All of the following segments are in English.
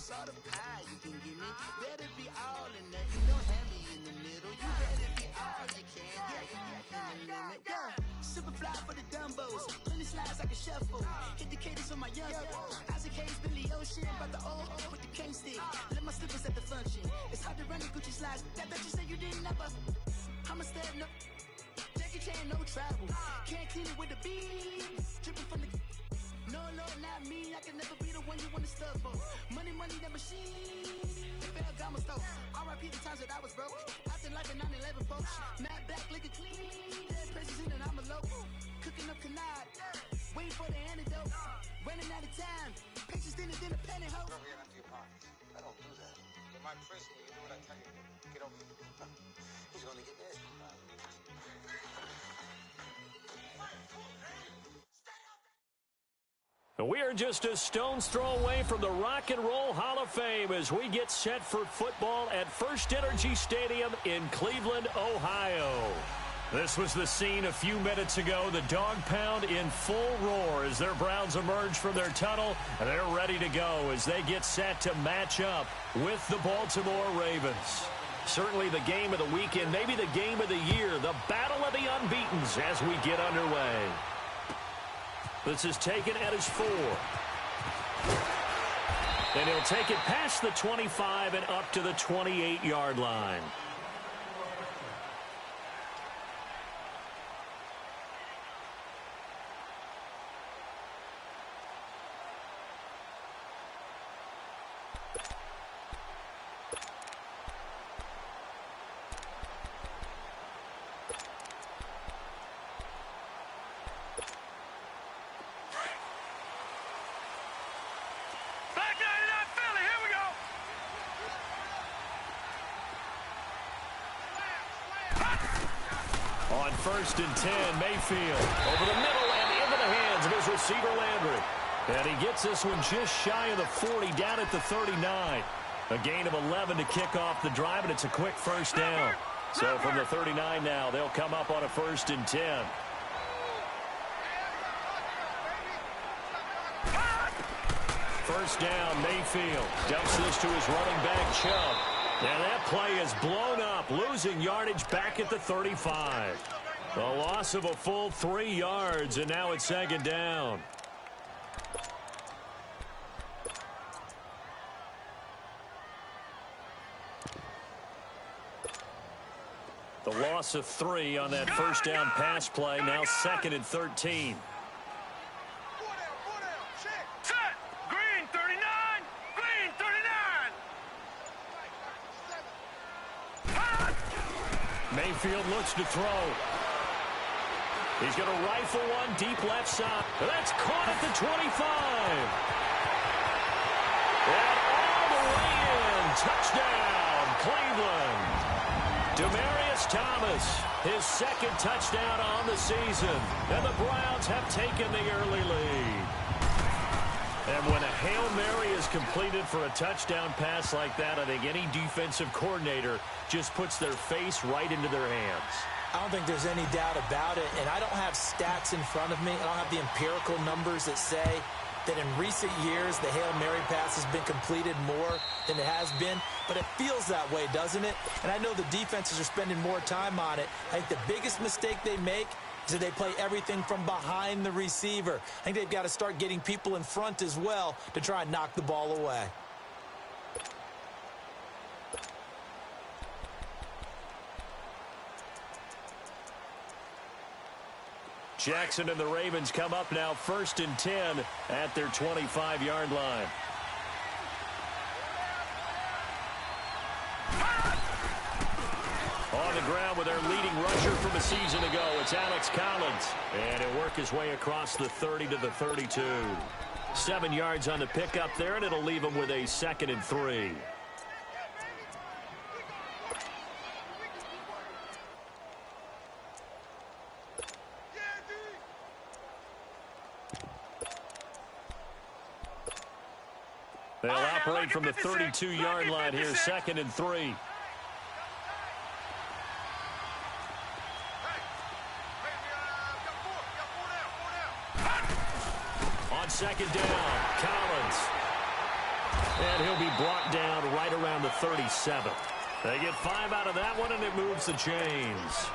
sort of pie you can give me. Better be all in nothing, don't have me in the middle. You better be all you can, yeah, in the limit. Yeah, super fly for the Dumbos, plenty slides like a shuffle. Hit the cadence on my young Isaac Hayes, Billy Ocean, about the old with the cane stick. Let my slippers at the function. It's hard to run the Gucci slides. That you said you didn't never. I'm a step no. Jackie Chan, no travel. Can't clean it with the beat. Dripping from the. No, Lord, not me. I can never be the one you want to stuff for. Money, that machine. Ferragamo stove. R.I.P. the times that I was broke. Out the life in 9/11, folks. Mad back, looking clean. Dead presents in and I'm alone. Cooking up canard. Waiting for the antidote. Running out of time. Patience thinner than a penny hoe. Don't get into your pockets. I don't do that. But my principle, you do what I tell you. Get over it. He's gonna get this. We are just a stone's throw away from the Rock and Roll Hall of Fame as we get set for football at First Energy Stadium in Cleveland, Ohio. This was the scene a few minutes ago. The dog pound in full roar as their Browns emerge from their tunnel. And they're ready to go as they get set to match up with the Baltimore Ravens. Certainly the game of the weekend, maybe the game of the year, the battle of the unbeatens as we get underway. This is taken at his 4. And he'll take it past the 25 and up to the 28-yard line. On 1st and 10, Mayfield over the middle and into the hands of his receiver Landry. And he gets this one just shy of the 40, down at the 39. A gain of 11 to kick off the drive, and it's a quick first down. So from the 39 now, they'll come up on a 1st and 10. First down, Mayfield dumps this to his running back, Chubb. And that play is blown up, losing yardage back at the 35. A loss of a full 3 yards, and now it's 2nd down. The loss of 3 on that first down pass play, now 2nd and 13. Mayfield looks to throw. He's going to rifle one deep left side. That's caught at the 25. And all the way in. Touchdown, Cleveland. Demaryius Thomas, his 2nd touchdown on the season. And the Browns have taken the early lead. And when a Hail Mary is completed for a touchdown pass like that, I think any defensive coordinator just puts their face right into their hands. I don't think there's any doubt about it, and I don't have stats in front of me. I don't have the empirical numbers that say that in recent years the Hail Mary pass has been completed more than it has been, but it feels that way, doesn't it? And I know the defenses are spending more time on it. I think the biggest mistake they make is that they play everything from behind the receiver. I think they've got to start getting people in front as well to try and knock the ball away. Jackson and the Ravens come up now 1st and 10 at their 25-yard line. On the ground with their leading rusher from a season ago, it's Alex Collins. And he'll work his way across the 30 to the 32. 7 yards on the pickup there, and it'll leave him with a 2nd and 3. They'll operate from the 32-yard line here, 2nd and 3. On 2nd down, Collins. And he'll be brought down right around the 37. They get 5 out of that one, and it moves the chains.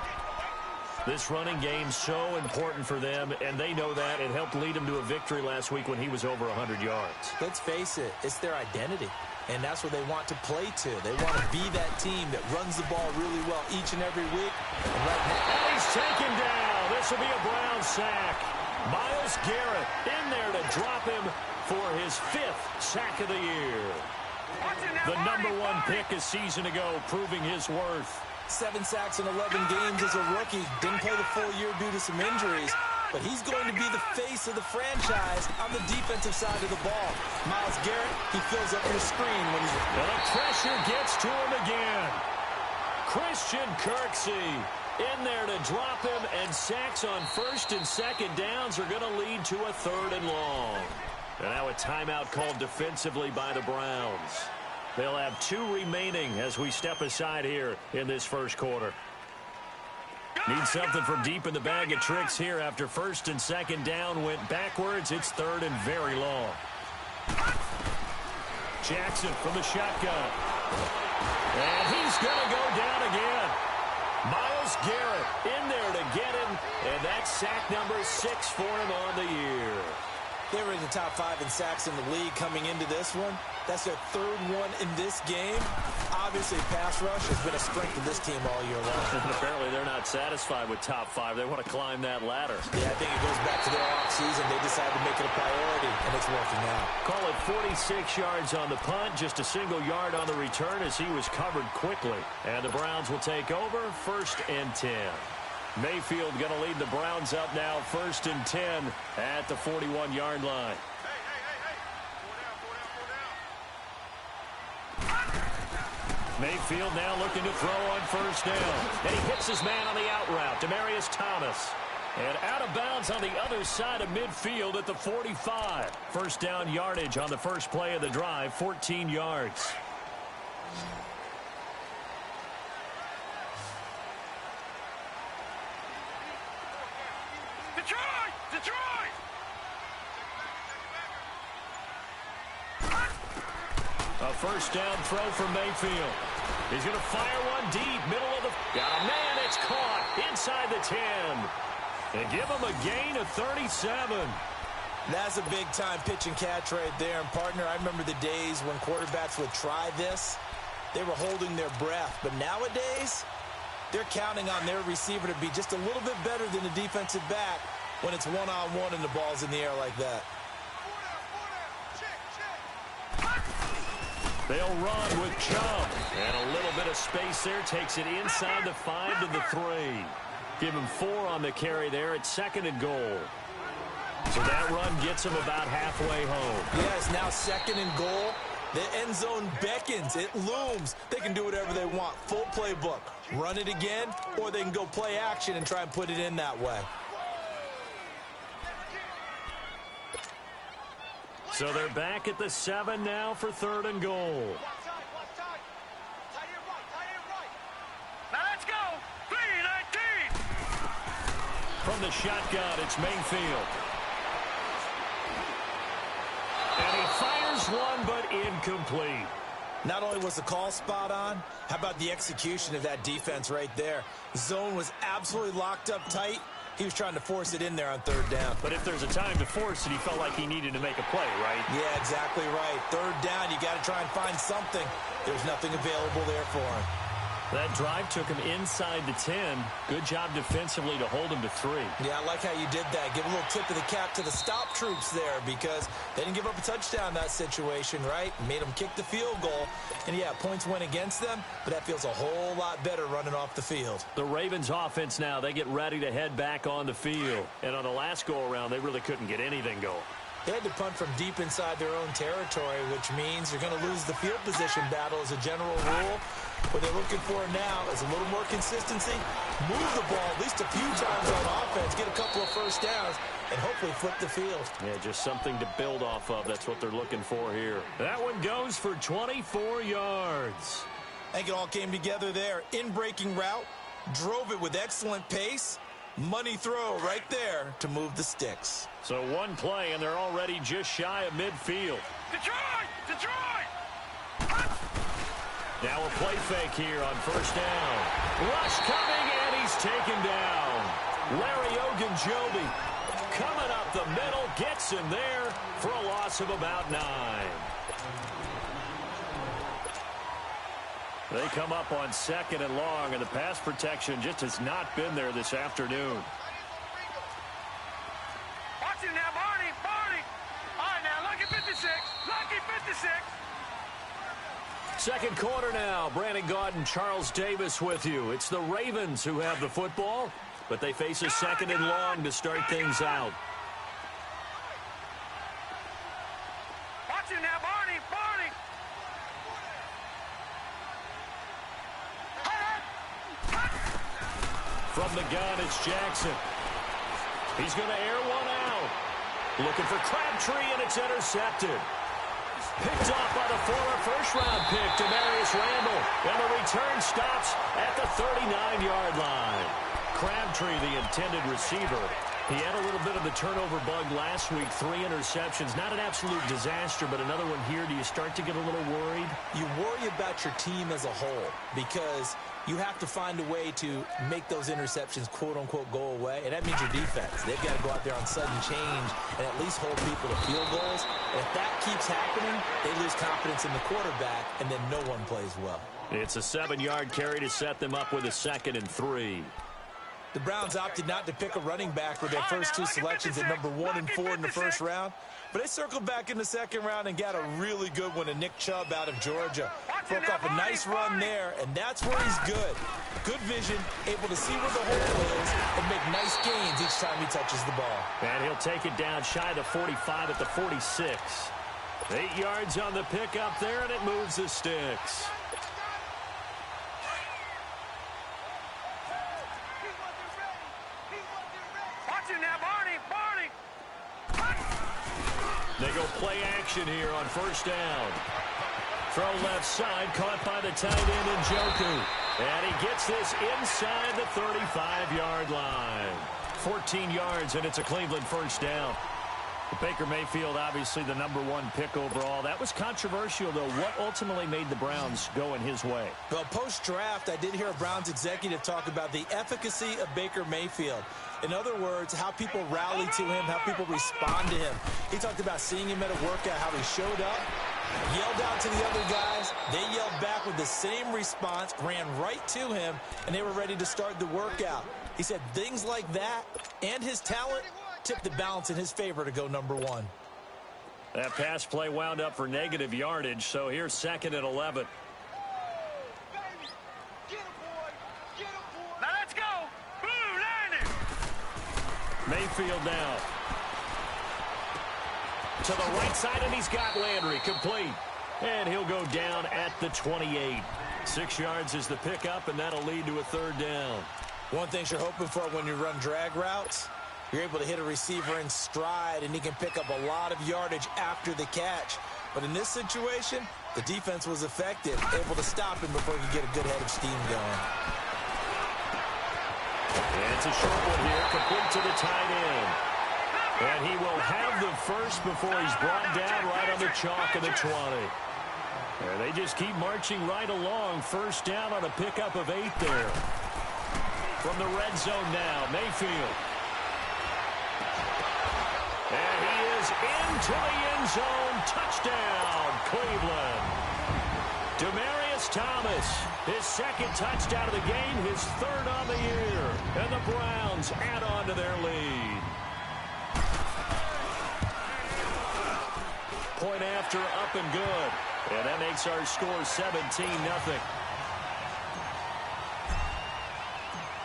This running game's so important for them, and they know that. It helped lead them to a victory last week when he was over 100 yards. Let's face it, it's their identity, and that's what they want to play to. They want to be that team that runs the ball really well each and every week. And he's taken down. This will be a Brown sack. Myles Garrett in there to drop him for his 5th sack of the year. The #1 pick a season ago, proving his worth. 7 sacks in 11 games as a rookie. Didn't play the full year due to some injuries, but he's going to be the face of the franchise on the defensive side of the ball. Myles Garrett, he fills up your screen when he's... And the pressure gets to him again. Christian Kirksey in there to drop him, and sacks on 1st and 2nd downs are going to lead to a 3rd and long. And now a timeout called defensively by the Browns. They'll have 2 remaining as we step aside here in this first quarter. Need something from deep in the bag of tricks here after 1st and 2nd down went backwards. It's 3rd and very long. Jackson from the shotgun. And he's going to go down again. Myles Garrett in there to get him, and that's sack number 6 for him on the year. They were in the top 5 in sacks in the league coming into this one. That's their 3rd one in this game. Obviously, pass rush has been a strength of this team all year long. And apparently they're not satisfied with top 5. They want to climb that ladder. Yeah, I think it goes back to their offseason. They decided to make it a priority, and it's working out. Call it 46 yards on the punt, just a single yard on the return as he was covered quickly. And the Browns will take over 1st and 10. Mayfield going to lead the Browns up now 1st and 10 at the 41-yard line. Mayfield now looking to throw on 1st down. And he hits his man on the out route, Demaryius Thomas. And out of bounds on the other side of midfield at the 45. 1st down yardage on the first play of the drive, 14 yards. Detroit! A 1st down throw from Mayfield. He's going to fire one deep, middle of the... Got a man, it's caught inside the 10. And give him a gain of 37. That's a big-time pitch and catch right there. And, partner, I remember the days when quarterbacks would try this. They were holding their breath. But nowadays, they're counting on their receiver to be just a little bit better than the defensive back when it's one-on-one and the ball's in the air like that. They'll run with Chubb. And a little bit of space there. Takes it inside the 5 to the 3. Give him 4 on the carry there at 2nd and goal. So that run gets him about halfway home. Yeah, it's now 2nd and goal. The end zone beckons. It looms. They can do whatever they want. Full playbook. Run it again, or they can go play action and try and put it in that way. So they're back at the 7 now for 3rd and goal. Now let's go. 3-19. From the shotgun, it's Mayfield. And he fires one, but incomplete. Not only was the call spot on, how about the execution of that defense right there? Zone was absolutely locked up tight. He was trying to force it in there on 3rd down. But if there's a time to force it, he felt like he needed to make a play, right? Yeah, exactly right. 3rd down, you got to try and find something. There's nothing available there for him. That drive took him inside the 10. Good job defensively to hold him to 3. Yeah, I like how you did that. Give a little tip of the cap to the stop troops there because they didn't give up a touchdown in that situation, right? Made them kick the field goal. And, yeah, points went against them, but that feels a whole lot better running off the field. The Ravens offense now, they get ready to head back on the field. And on the last go-around, they really couldn't get anything going. They had to punt from deep inside their own territory, which means you're going to lose the field position battle as a general rule. What they're looking for now is a little more consistency, move the ball at least a few times on offense, get a couple of 1st downs, and hopefully flip the field. Yeah, just something to build off of. That's what they're looking for here. That one goes for 24 yards. I think it all came together there. In-breaking route, drove it with excellent pace, Money throw right there to move the sticks. So one play, and they're already just shy of midfield. Detroit! Detroit! Now a play fake here on first down. Rush coming, and he's taken down. Larry Ogunjobi coming up the middle, gets him there for a loss of about 9. They come up on 2nd and long, and the pass protection just has not been there this afternoon. Watch him now, Barney! Barney! All right, now, lucky 56. Lucky 56. Second quarter now. Brandon Gaudin and Charles Davis with you. It's the Ravens who have the football, but they face a 2nd and long to start things out. Watch him now, Barney! Barney! From the gun, it's Jackson. He's going to air one out. Looking for Crabtree, and it's intercepted. Picked off by the former first-round pick, Demarius Randall. And the return stops at the 39-yard line. Crabtree, the intended receiver. He had a little bit of the turnover bug last week. 3 interceptions. Not an absolute disaster, but another one here. Do you start to get a little worried? You worry about your team as a whole because you have to find a way to make those interceptions, quote-unquote, go away. And that means your defense. They've got to go out there on sudden change and at least hold people to field goals. And if that keeps happening, they lose confidence in the quarterback, and then no one plays well. It's a 7-yard carry to set them up with a 2nd and 3. The Browns opted not to pick a running back with their first 2 selections at number 1 and 4 in the first round. But they circled back in the second round and got a really good one to Nick Chubb out of Georgia. Broke off a nice run there, and that's where he's good. Good vision, able to see where the hole is, and make nice gains each time he touches the ball. And he'll take it down shy of the 45 at the 46. 8 yards on the pickup there, and it moves the sticks. They go play action here on first down. Throw left side, caught by the tight end Njoku. And he gets this inside the 35-yard line. 14 yards, and it's a Cleveland first down. Baker Mayfield, obviously the number 1 pick overall. That was controversial, though. What ultimately made the Browns go in his way? Well, post-draft, I did hear a Browns executive talk about the efficacy of Baker Mayfield. In other words, how people rally to him, how people respond to him. He talked about seeing him at a workout, how he showed up, yelled out to the other guys. They yelled back with the same response, ran right to him, and they were ready to start the workout. He said things like that and his talent tipped the balance in his favor to go number 1. That pass play wound up for negative yardage, so here's 2nd and 11. Now let's go. Boom, landed. Mayfield now. To the right side, and he's got Landry complete. And he'll go down at the 28. 6 yards is the pickup, and that'll lead to a 3rd down. One thing you're hoping for when you run drag routes, you're able to hit a receiver in stride, and he can pick up a lot of yardage after the catch. But in this situation, the defense was effective, able to stop him before he could get a good head of steam going. And it's a short one here, complete to the tight end. And he will have the first before he's brought down right on the chalk of the 20. And they just keep marching right along. First down on a pickup of 8 there. From the red zone now, Mayfield. And he is into the end zone. Touchdown, Cleveland. Demaryius Thomas, his 2nd touchdown of the game, his 3rd on the year. And the Browns add on to their lead. Point after, up and good. And that makes our score 17-0.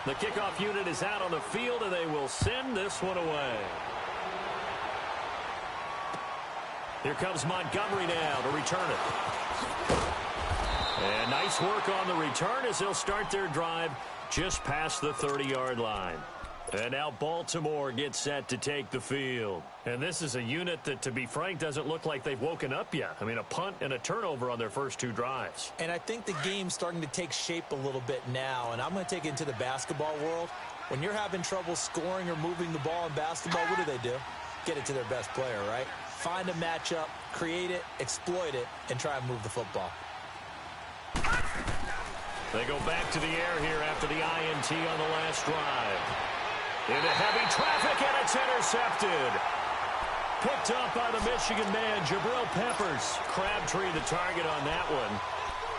The kickoff unit is out on the field, and they will send this one away. Here comes Montgomery now to return it. And nice work on the return as they'll start their drive just past the 30-yard line. And now Baltimore gets set to take the field. And this is a unit that, to be frank, doesn't look like they've woken up yet. I mean, a punt and a turnover on their first 2 drives. And I think the game's starting to take shape a little bit now. And I'm going to take it into the basketball world. When you're having trouble scoring or moving the ball in basketball, what do? Get it to their best player, right? Find a matchup, create it, exploit it, and try and move the football. They go back to the air here after the INT on the last drive. Into heavy traffic, and it's intercepted. Picked up by the Michigan man, Jabril Peppers. Crabtree the target on that one.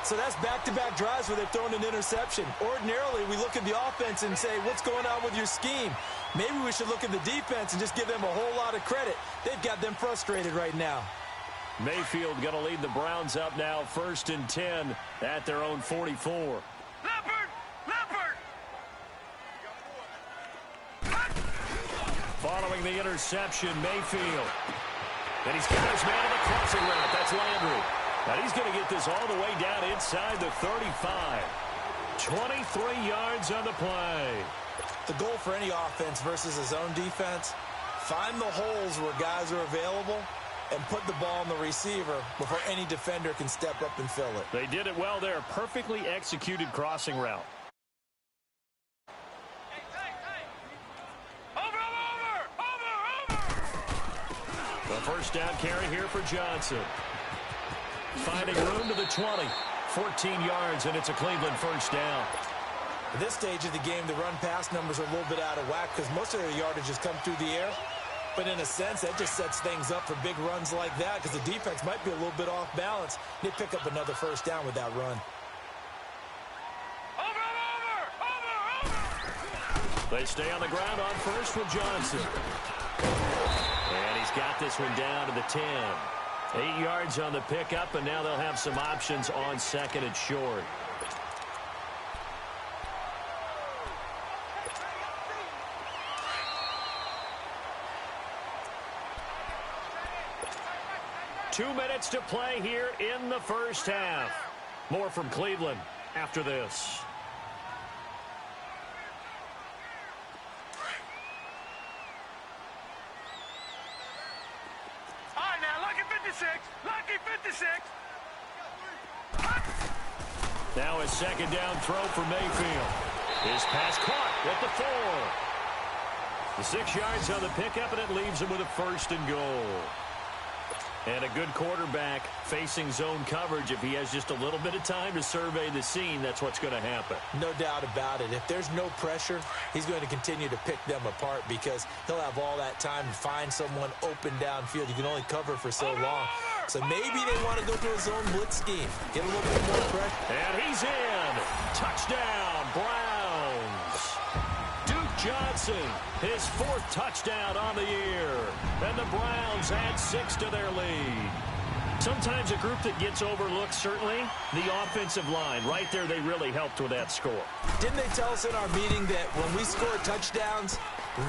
So that's back-to-back drives where they've thrown an interception. Ordinarily, we look at the offense and say, what's going on with your scheme? Maybe we should look at the defense and just give them a whole lot of credit. They've got them frustrated right now. Mayfield going to lead the Browns up now, 1st and 10 at their own 44. Leopard! Leopard! Following the interception, Mayfield. And he's got his man on the crossing route. That's Landry. And he's going to get this all the way down inside the 35. 23 yards on the play. The goal for any offense versus a zone defense, find the holes where guys are available and put the ball on the receiver before any defender can step up and fill it. They did it well there. Perfectly executed crossing route. Over! The first down carry here for Johnson. Finding room to the 20. 14 yards, and it's a Cleveland first down. At this stage of the game, the run-pass numbers are a little bit out of whack because most of their yardage has come through the air. But in a sense, that just sets things up for big runs like that because the defense might be a little bit off balance. They pick up another first down with that run. They stay on the ground on first with Johnson. And he's got this one down to the 10. 8 yards on the pickup, and now they'll have some options on second and short. Two minutes to play here in the first half. More from Cleveland after this. All right, now, lucky 56. Lucky 56. Now a second down throw for Mayfield. His pass caught at the 4. The 6 yards on the pickup, and it leaves him with a first and goal. And a good quarterback facing zone coverage. If he has just a little bit of time to survey the scene, that's what's going to happen. No doubt about it. If there's no pressure, he's going to continue to pick them apart because he'll have all that time to find someone open downfield. You can only cover for so long. So maybe they want to go to a zone blitz scheme. Get a little bit more pressure. And he's in. Touchdown, Browns. Johnson, his 4th touchdown on the year. And the Browns add 6 to their lead. Sometimes a group that gets overlooked, certainly, the offensive line. Right there, they really helped with that score. Didn't they tell us in our meeting that when we score touchdowns,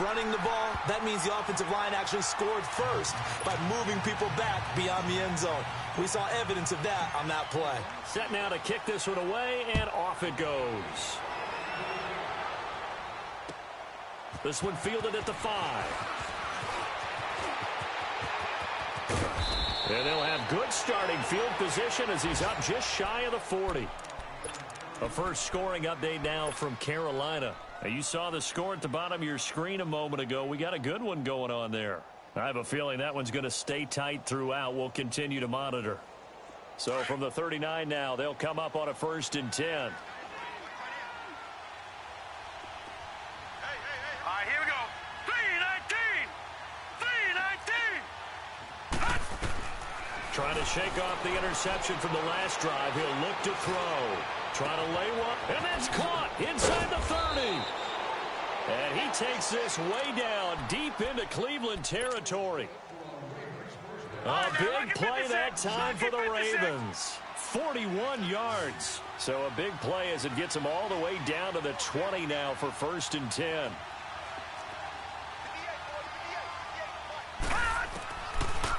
running the ball, that means the offensive line actually scored first by moving people back beyond the end zone. We saw evidence of that on that play. Set now to kick this one away, and off it goes. This one fielded at the 5. And they'll have good starting field position as he's up just shy of the 40. A first scoring update now from Carolina. Now, you saw the score at the bottom of your screen a moment ago. We got a good one going on there. I have a feeling that one's going to stay tight throughout. We'll continue to monitor. So from the 39 now, they'll come up on a 1st and 10. All right, here we go. 3-19. 3-19. Trying to shake off the interception from the last drive. He'll look to throw. Trying to lay one, and that's caught inside the 30. And he takes this way down, deep into Cleveland territory. A big play that time for the Ravens. 41 yards. So a big play as it gets him all the way down to the 20 now for 1st and 10.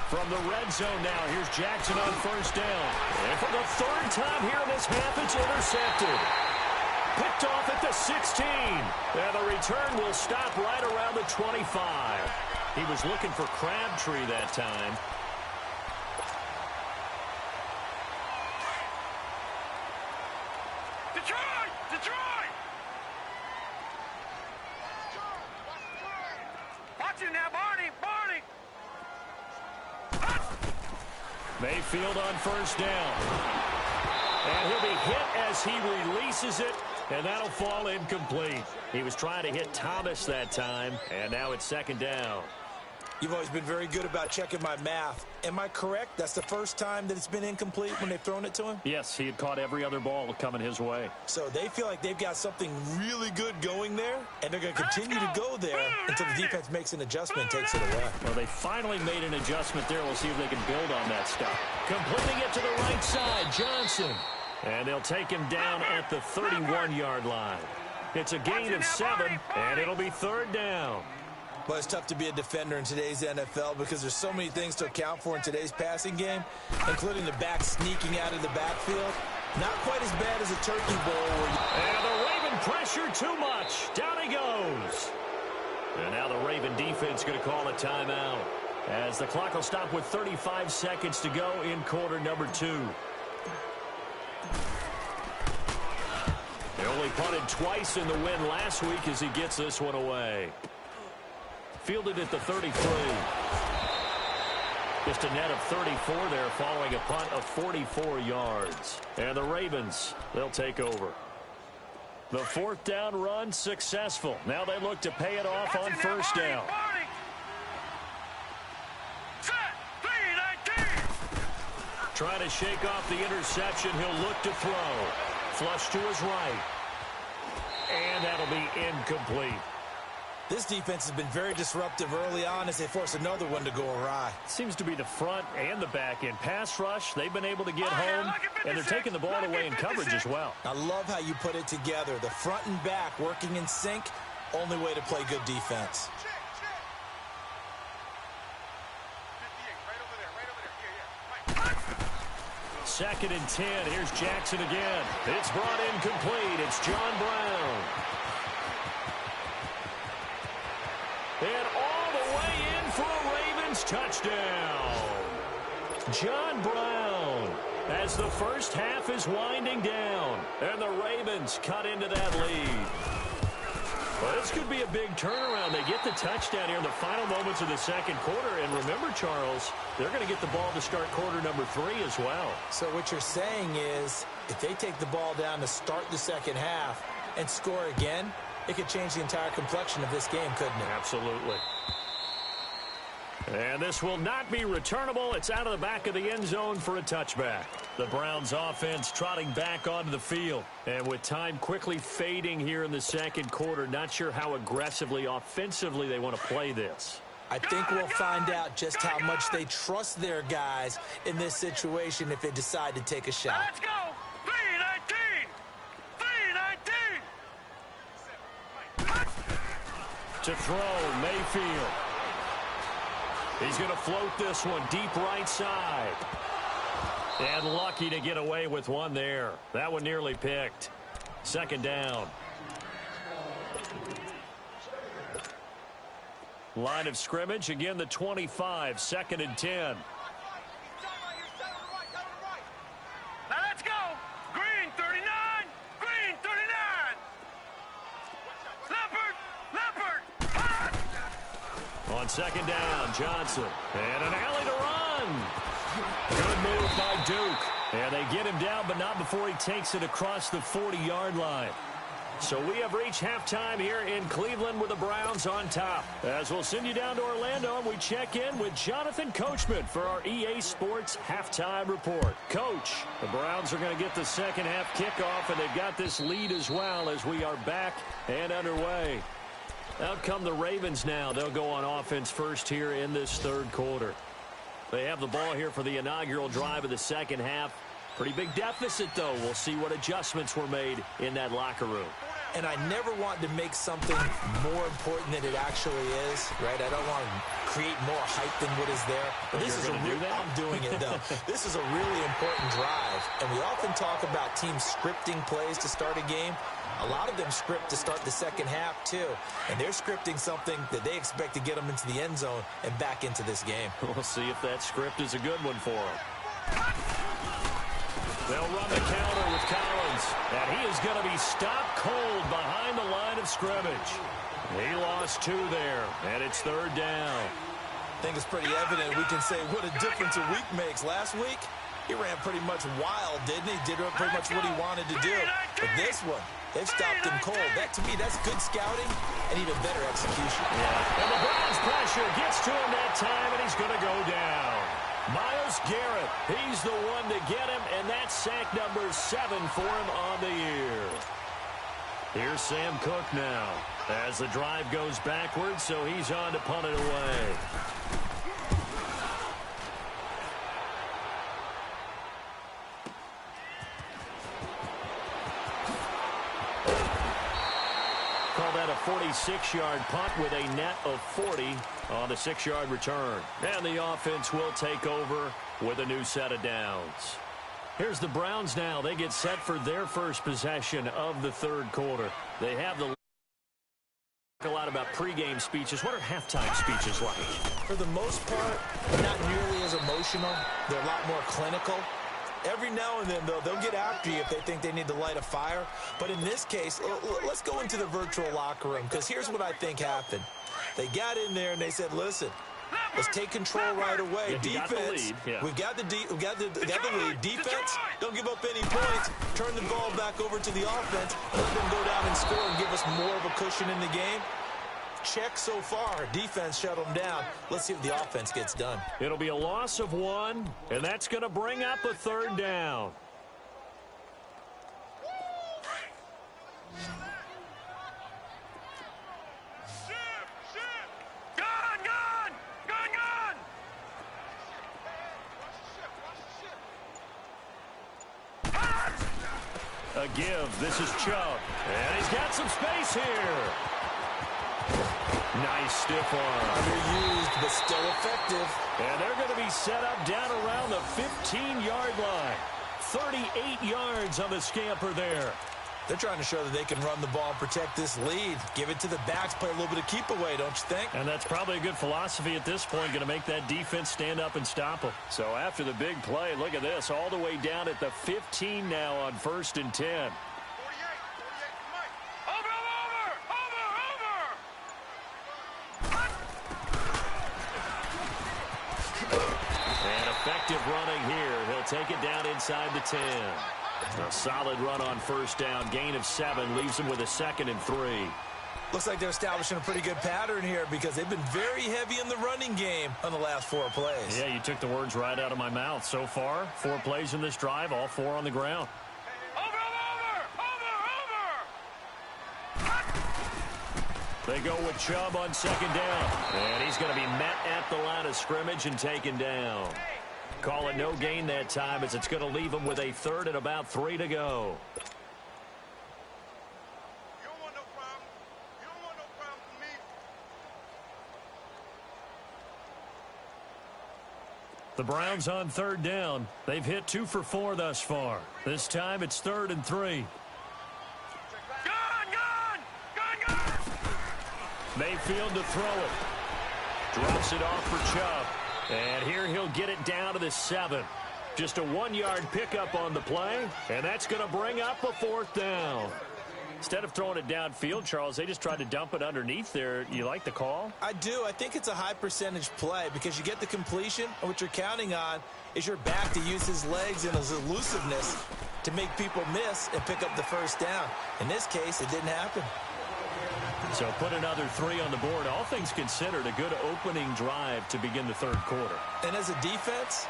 From the red zone now, here's Jackson on 1st down. And for the 3rd time here in this half, it's intercepted. Picked off at the 16. And the return will stop right around the 25. He was looking for Crabtree that time. Detroit! Detroit! Mayfield on first down. And he'll be hit as he releases it, and that'll fall incomplete. He was trying to hit Thomas that time, and now it's second down. You've always been very good about checking my math. Am I correct? That's the first time that it's been incomplete when they've thrown it to him? Yes, he had caught every other ball coming his way. So they feel like they've got something really good going there, and they're going to continue to go there until the defense makes an adjustment and takes it away. Well, they finally made an adjustment there. We'll see if they can build on that stuff. Completing it to the right side, Johnson. And they'll take him down at the 31-yard line. It's a gain of 7, and it'll be third down. Well, it's tough to be a defender in today's NFL because there's so many things to account for in today's passing game, including the back sneaking out of the backfield. Not quite as bad as a turkey bowl. And the Raven pressure too much. Down he goes. And now the Raven defense going to call a timeout as the clock will stop with 35 seconds to go in quarter number 2. They only punted twice in the win last week as he gets this one away. Fielded at the 33. Just a net of 34 there following a punt of 44 yards. And the Ravens, they'll take over. The fourth down run successful. Now they look to pay it off on first down. Trying to shake off the interception. He'll look to throw. Flush to his right. And that'll be incomplete. This defense has been very disruptive early on as they force another one to go awry. Seems to be the front and the back end. Pass rush, they've been able to get home, and they're taking the ball away in coverage as well. I love how you put it together. The front and back working in sync, only way to play good defense. Second and 10. Here's Jackson again. It's brought in complete. It's John Brown. And all the way in for a Ravens touchdown. John Brown as the first half is winding down. And the Ravens cut into that lead. Well, this could be a big turnaround. They get the touchdown here in the final moments of the second quarter. And remember, Charles, they're going to get the ball to start quarter number 3 as well. So what you're saying is if they take the ball down to start the second half and score again, it could change the entire complexion of this game, couldn't it? Absolutely. And this will not be returnable. It's out of the back of the end zone for a touchback. The Browns offense trotting back onto the field. And with time quickly fading here in the second quarter, not sure how aggressively, offensively they want to play this. I think we'll find out just how much they trust their guys in this situation if they decide to take a shot. Let's go! 3-19! 3-19! To throw, Mayfield. He's going to float this one deep right side. And lucky to get away with one there. That one nearly picked. Second down. Line of scrimmage, again the 25, second and 10. Now let's go! Green 39! Green 39! Leopard! On second down, Johnson. And an alley to run. Good move by Duke. And they get him down, but not before he takes it across the 40-yard line. So we have reached halftime here in Cleveland with the Browns on top. As we'll send you down to Orlando, and we check in with Jonathan Coachman for our EA Sports Halftime Report. Coach, the Browns are going to get the second half kickoff, and they've got this lead as well as we are back and underway. Out come the Ravens now. They'll go on offense first here in this third quarter. They have the ball here for the inaugural drive of the second half. Pretty big deficit, though. We'll see what adjustments were made in that locker room. And I never want to make something more important than it actually is, right? I don't want to create more hype than what is there. But this is a real, I'm doing it, though. This is a really important drive. And we often talk about teams scripting plays to start a game. A lot of them script to start the second half, too. And they're scripting something that they expect to get them into the end zone and back into this game. We'll see if that script is a good one for them. They'll run the counter with Collins. And he is going to be stopped cold behind the line of scrimmage. He lost 2 there, and it's third down. I think it's pretty evident. We can say what a difference a week makes. Last week, he ran pretty much wild, didn't he? Did pretty much what he wanted to do. But this one, they've stopped him cold. That, to me, that's good scouting and even better execution. Yeah. And the Browns pressure gets to him that time, and he's going to go down. Myles Garrett, he's the one to get him, and that's sack number 7 for him on the year. Here's Sam Cook now as the drive goes backwards, so he's on to punt it away. Call that a 46-yard punt with a net of 40 on the 6-yard return. And the offense will take over with a new set of downs. Here's the Browns now. They get set for their first possession of the third quarter. They have the a lot about pregame speeches. What are halftime speeches like? For the most part, not nearly as emotional. They're a lot more clinical. Every now and then, though, they'll get after you if they think they need to light a fire. But in this case, let's go into the virtual locker room, because here's what I think happened. They got in there and they said, listen, let's take control right away. Yeah, defense, yeah. we've got the lead. Defense, don't give up any points. Turn the ball back over to the offense and let them go down and score and give us more of a cushion in the game. Check so far. Defense shut them down. Let's see if the offense gets done. It'll be a loss of 1, and that's going to bring up a third down. A give. This is Chubb. And he's got some space here. Nice stiff arm. Underused, but still effective. And they're going to be set up down around the 15-yard line. 38 yards on the scamper there. They're trying to show that they can run the ball and protect this lead. Give it to the backs, play a little bit of keep away, don't you think? And that's probably a good philosophy at this point, going to make that defense stand up and stop them. So after the big play, look at this, all the way down at the 15 now on 1st and 10. Effective running here. He'll take it down inside the 10. A solid run on first down. Gain of 7 leaves him with a 2nd and 3. Looks like they're establishing a pretty good pattern here because they've been very heavy in the running game on the last 4 plays. Yeah, you took the words right out of my mouth. So far, 4 plays in this drive, all 4 on the ground. They go with Chubb on 2nd down. And he's going to be met at the line of scrimmage and taken down. Call it no gain that time as it's going to leave him with a 3rd and about 3 to go. You don't want no problem. You don't want no problem with me. The Browns on 3rd down. They've hit 2 for 4 thus far. This time it's 3rd and 3. Mayfield to throw it. Drops it off for Chubb. And here he'll get it down to the 7. Just a 1-yard pickup on the play, and that's going to bring up a 4th down. Instead of throwing it downfield, Charles, they just tried to dump it underneath there. You like the call? I do. I think it's a high percentage play because you get the completion, and what you're counting on is your back to use his legs and his elusiveness to make people miss and pick up the first down. In this case, it didn't happen. So put another 3 on the board. All things considered, a good opening drive to begin the 3rd quarter. And as a defense,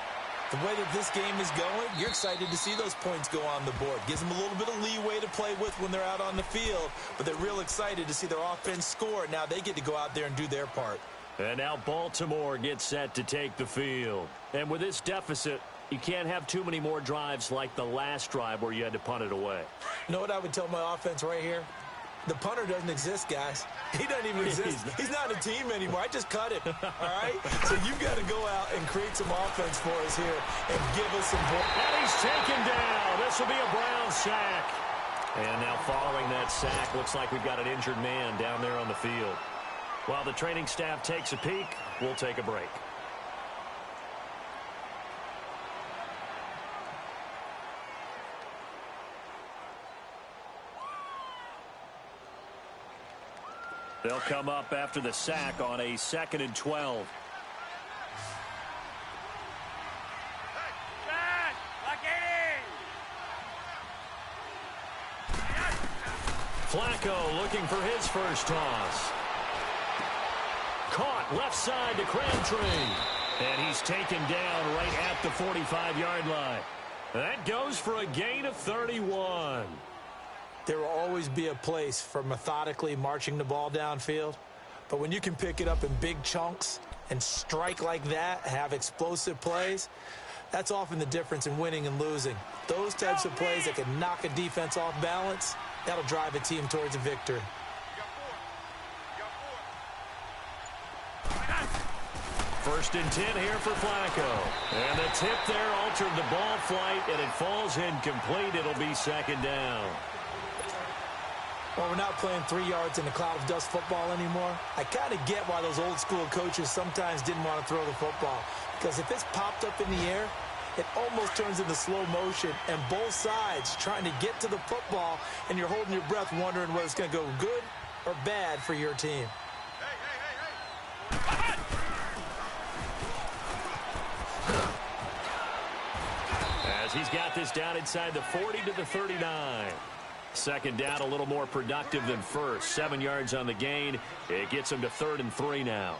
the way that this game is going, you're excited to see those points go on the board. Gives them a little bit of leeway to play with when they're out on the field, but they're real excited to see their offense score. Now they get to go out there and do their part. And now Baltimore gets set to take the field. And with this deficit, you can't have too many more drives like the last drive where you had to punt it away. You know what I would tell my offense right here? The punter doesn't exist, guys. He doesn't even exist. He's not a team anymore. I just cut him, all right? So you've got to go out and create some offense for us here and give us some points. And he's taken down. This will be a Brown sack. And now following that sack, looks like we've got an injured man down there on the field. While the training staff takes a peek, we'll take a break. They'll come up after the sack on a 2nd and 12. Flacco looking for his first toss. Caught left side to Crabtree. And he's taken down right at the 45-yard line. That goes for a gain of 31. There will always be a place for methodically marching the ball downfield. But when you can pick it up in big chunks and strike like that, have explosive plays, that's often the difference in winning and losing. Those types of plays that can knock a defense off balance, that'll drive a team towards a victory. First and 10 here for Flacco. And the tip there altered the ball flight, and it falls incomplete. It'll be second down. Well, we're not playing 3 yards in a cloud of dust football anymore. I kind of get why those old school coaches sometimes didn't want to throw the football. Because if it's popped up in the air, it almost turns into slow motion, and both sides trying to get to the football, and you're holding your breath wondering whether it's going to go good or bad for your team. As he's got this down inside the 40 to the 39. Second down, a little more productive than first. 7 yards on the gain. It gets him to 3rd and 3 now.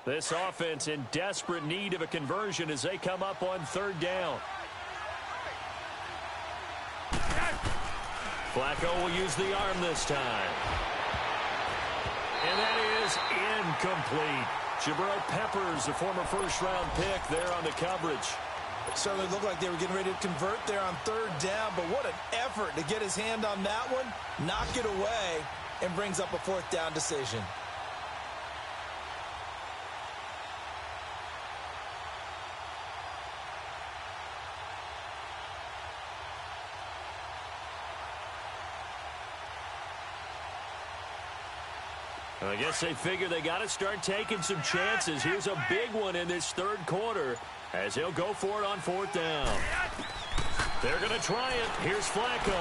This offense in desperate need of a conversion as they come up on 3rd down. Flacco will use the arm this time. And that is incomplete. Jabril Peppers, the former first-round pick, there on the coverage. It certainly looked like they were getting ready to convert there on 3rd down, but what an effort to get his hand on that one, knock it away, and brings up a 4th down decision. I guess they figure they got to start taking some chances. Here's a big one in this 3rd quarter as he'll go for it on 4th down. They're going to try it. Here's Flacco.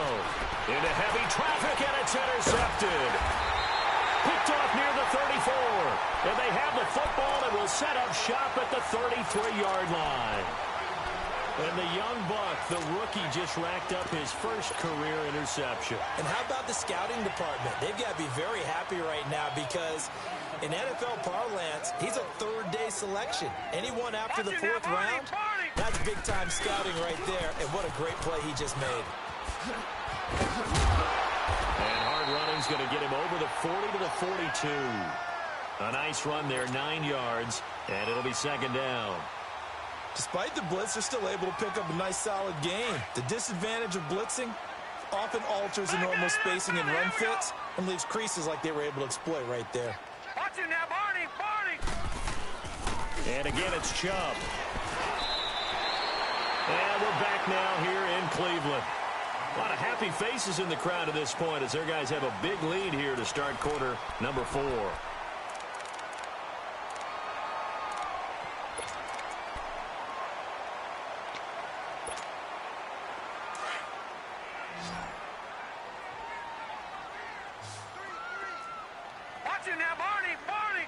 Into heavy traffic, and it's intercepted. Picked off near the 34. And they have the football and will set up shop at the 33-yard line. And the young buck, the rookie, just racked up his first career interception. And how about the scouting department? They've got to be very happy right now because in NFL parlance, he's a 3rd-day selection. Anyone after the 4th round, that's big-time scouting right there. And what a great play he just made. And hard running's going to get him over the 40 to the 42. A nice run there, 9 yards, and it'll be 2nd down. Despite the blitz, they're still able to pick up a nice, solid gain. The disadvantage of blitzing often alters the normal spacing and run fits and leaves creases like they were able to exploit right there. Watch it now, Barney! And again, it's Chubb. And we're back now here in Cleveland. A lot of happy faces in the crowd at this point as their guys have a big lead here to start quarter number 4. Now, Barney!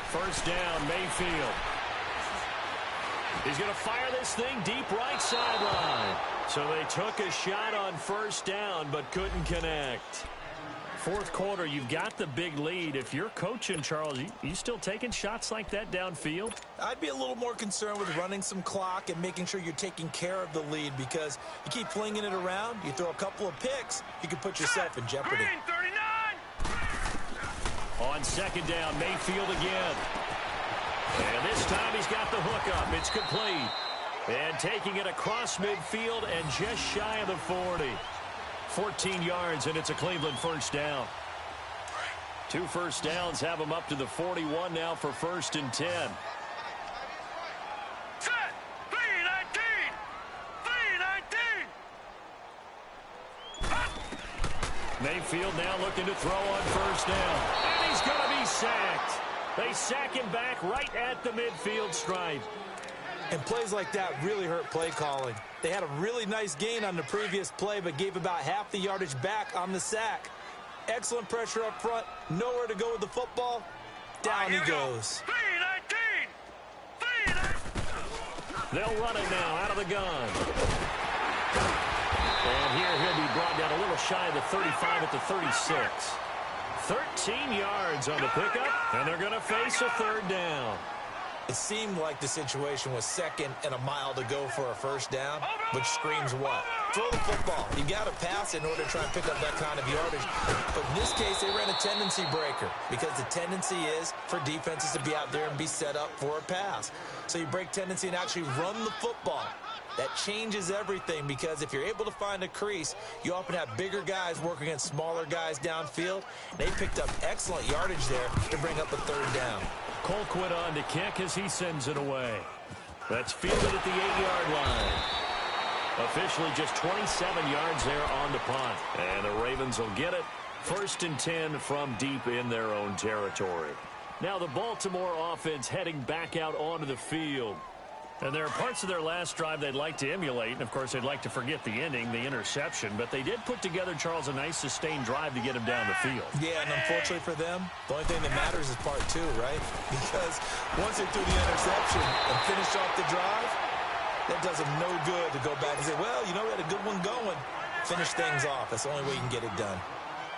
First down, Mayfield. He's going to fire this thing deep right sideline. So they took a shot on 1st down but couldn't connect. 4th quarter, you've got the big lead. If you're coaching, Charles, you still taking shots like that downfield? I'd be a little more concerned with running some clock and making sure you're taking care of the lead because you keep flinging it around, you throw a couple of picks, you can put yourself in jeopardy. Green, 39! On 2nd down, Mayfield again. And this time he's got the hook up. It's complete. And taking it across midfield and just shy of the 40. 14 yards, and it's a Cleveland 1st down. 2 first downs have them up to the 41 now for 1st and 10. Set! 319! 319! Mayfield now looking to throw on 1st down. And he's going to be sacked. They sack him back right at the midfield stripe. And plays like that really hurt play calling. They had a really nice gain on the previous play, but gave about half the yardage back on the sack. Excellent pressure up front, nowhere to go with the football, Down he goes. 319. They'll run it now out of the gun. And here he'll be brought down a little shy of the 35 at the 36. 13 yards on the pickup, and they're going to face a third down. It seemed like the situation was second and a mile to go for a first down, which screams what? Throw the football. You got to pass in order to try and pick up that kind of yardage. But in this case, they ran a tendency breaker because the tendency is for defenses to be out there and be set up for a pass. So you break tendency and actually run the football. That changes everything because if you're able to find a crease, you often have bigger guys working against smaller guys downfield. They picked up excellent yardage there to bring up a third down. Colquitt on to kick as he sends it away. That's fielded at the 8-yard line. Officially just 27 yards there on the punt. And the Ravens will get it. 1st and 10 from deep in their own territory. Now the Baltimore offense heading back out onto the field. And there are parts of their last drive they'd like to emulate. And, of course, they'd like to forget the ending, the interception. But they did put together, Charles, a nice sustained drive to get him down the field. Yeah, and unfortunately for them, the only thing that matters is part 2, right? Because once they threw the interception and finished off the drive, that does them no good to go back and say, well, you know, we had a good one going. Finish things off. That's the only way you can get it done.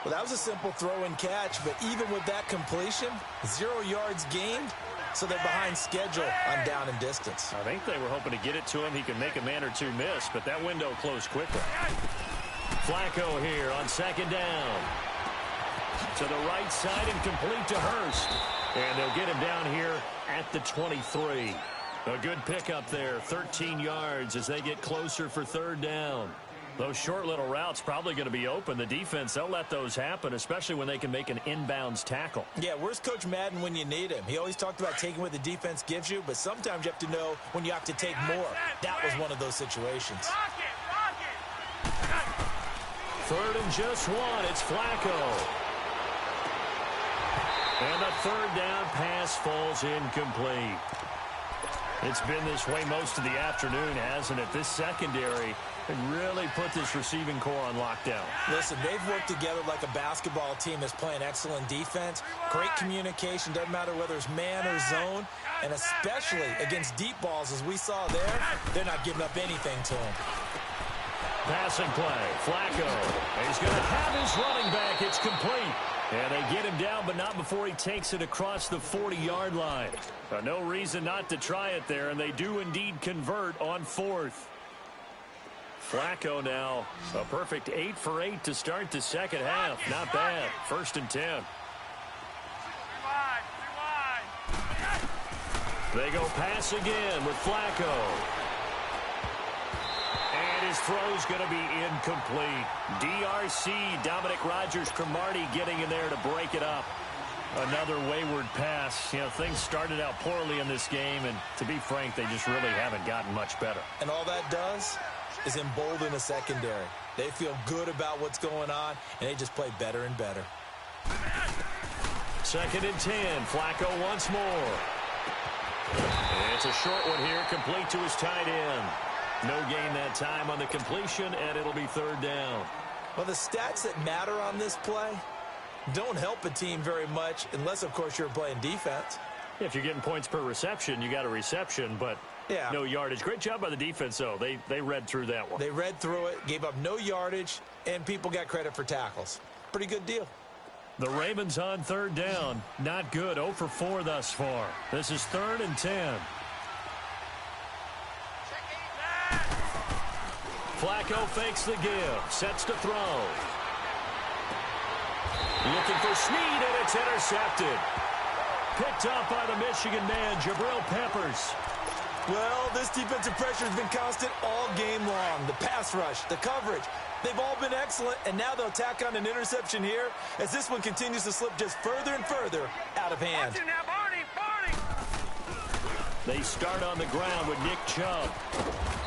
Well, that was a simple throw and catch, but even with that completion, 0 yards gained. So they're behind schedule on down and distance. I think they were hoping to get it to him. He can make a man or two miss, but that window closed quickly. Flacco here on 2nd down. To the right side and complete to Hurst. And they'll get him down here at the 23. A good pickup there, 13 yards as they get closer for 3rd down. Those short little routes probably going to be open. The defense, they'll let those happen, especially when they can make an inbounds tackle. Yeah, where's Coach Madden when you need him? He always talked about taking what the defense gives you, but sometimes you have to know when you have to take more. That was one of those situations. 3rd and just 1. It's Flacco. And a 3rd down pass falls incomplete. It's been this way most of the afternoon, hasn't it? This secondary really put this receiving core on lockdown. Listen, they've worked together like a basketball team that's playing excellent defense. Great communication, doesn't matter whether it's man or zone. And especially against deep balls, as we saw there, they're not giving up anything to him. Passing play, Flacco. He's going to have his running back. It's complete. And they get him down, but not before he takes it across the 40-yard line. No reason not to try it there, and they do indeed convert on 4th. Flacco now, a perfect 8 for 8 to start the second half. Not bad. 1st and 10. They go pass again with Flacco. And his throw's going to be incomplete. DRC, Dominic Rodgers-Cromartie getting in there to break it up. Another wayward pass. You know, things started out poorly in this game, and to be frank, they just really haven't gotten much better. And all that does is embolden the secondary. They feel good about what's going on, and they just play better and better. 2nd and 10. Flacco once more. And it's a short one here, complete to his tight end. No gain that time on the completion, and it'll be 3rd down. Well, the stats that matter on this play don't help a team very much unless, of course, you're playing defense. If you're getting points per reception, you got a reception, but yeah, no yardage. Great job by the defense, though. They read through that one. They read through it, gave up no yardage, and people got credit for tackles. Pretty good deal. The Ravens on 3rd down. Not good. 0 for 4 thus far. This is 3rd and 10. Flacco fakes the give. Sets to throw. Looking for Snead, and it's intercepted. Picked up by the Michigan man, Jabril Peppers. Well, this defensive pressure has been constant all game long. The pass rush, the coverage, they've all been excellent, and now they'll tack on an interception here as this one continues to slip just further and further out of hand. They start on the ground with Nick Chubb.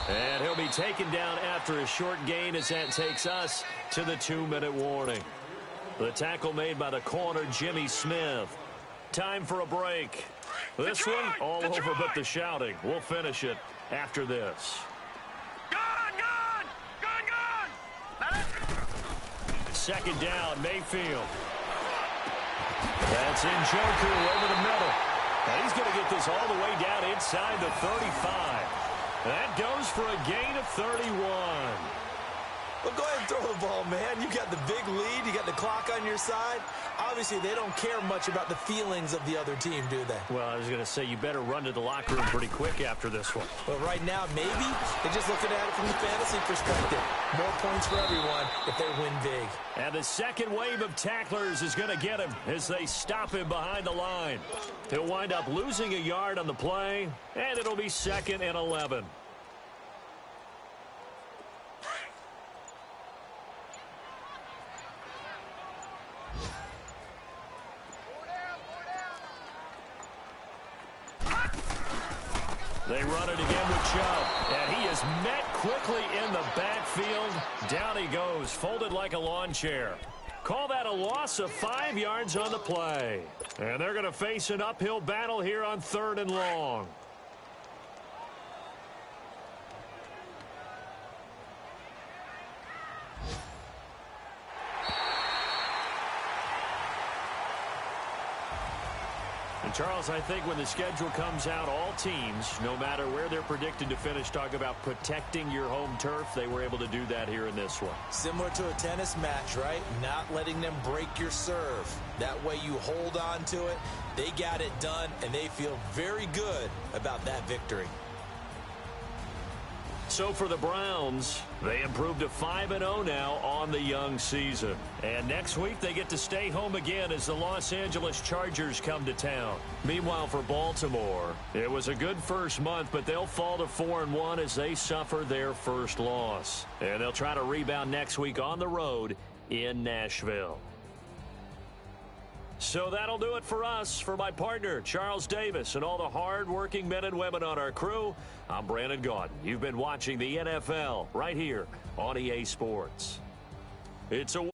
And he'll be taken down after a short gain as that takes us to the 2-minute warning. The tackle made by the corner, Jimmy Smith. Time for a break. This one all over but the shouting. We'll finish it after this. Gun! 2nd down, Mayfield. That's Njoku over the middle. And he's going to get this all the way down inside the 35. That goes for a gain of 31. Well, go ahead and throw the ball, man. You got the big lead. You got the clock on your side. Obviously, they don't care much about the feelings of the other team, do they? Well, I was going to say, you better run to the locker room pretty quick after this one. But right now, maybe they're just looking at it from the fantasy perspective. More points for everyone if they win big. And the second wave of tacklers is going to get him as they stop him behind the line. He'll wind up losing a yard on the play, and it'll be 2nd and 11. They run it again with Chubb, and he is met quickly in the backfield. Down he goes, folded like a lawn chair. Call that a loss of 5 yards on the play. And they're going to face an uphill battle here on 3rd and long. Charles, I think when the schedule comes out, all teams, no matter where they're predicted to finish, talk about protecting your home turf. They were able to do that here in this one. Similar to a tennis match, right? Not letting them break your serve. That way you hold on to it. They got it done, and they feel very good about that victory. So for the Browns, they improved to 5-0 now on the young season. And next week they get to stay home again as the Los Angeles Chargers come to town. Meanwhile for Baltimore, it was a good first month, but they'll fall to 4-1 as they suffer their first loss. And they'll try to rebound next week on the road in Nashville. So that'll do it for us. For my partner, Charles Davis, and all the hard-working men and women on our crew, I'm Brandon Gaudin. You've been watching the NFL right here on EA Sports. It's a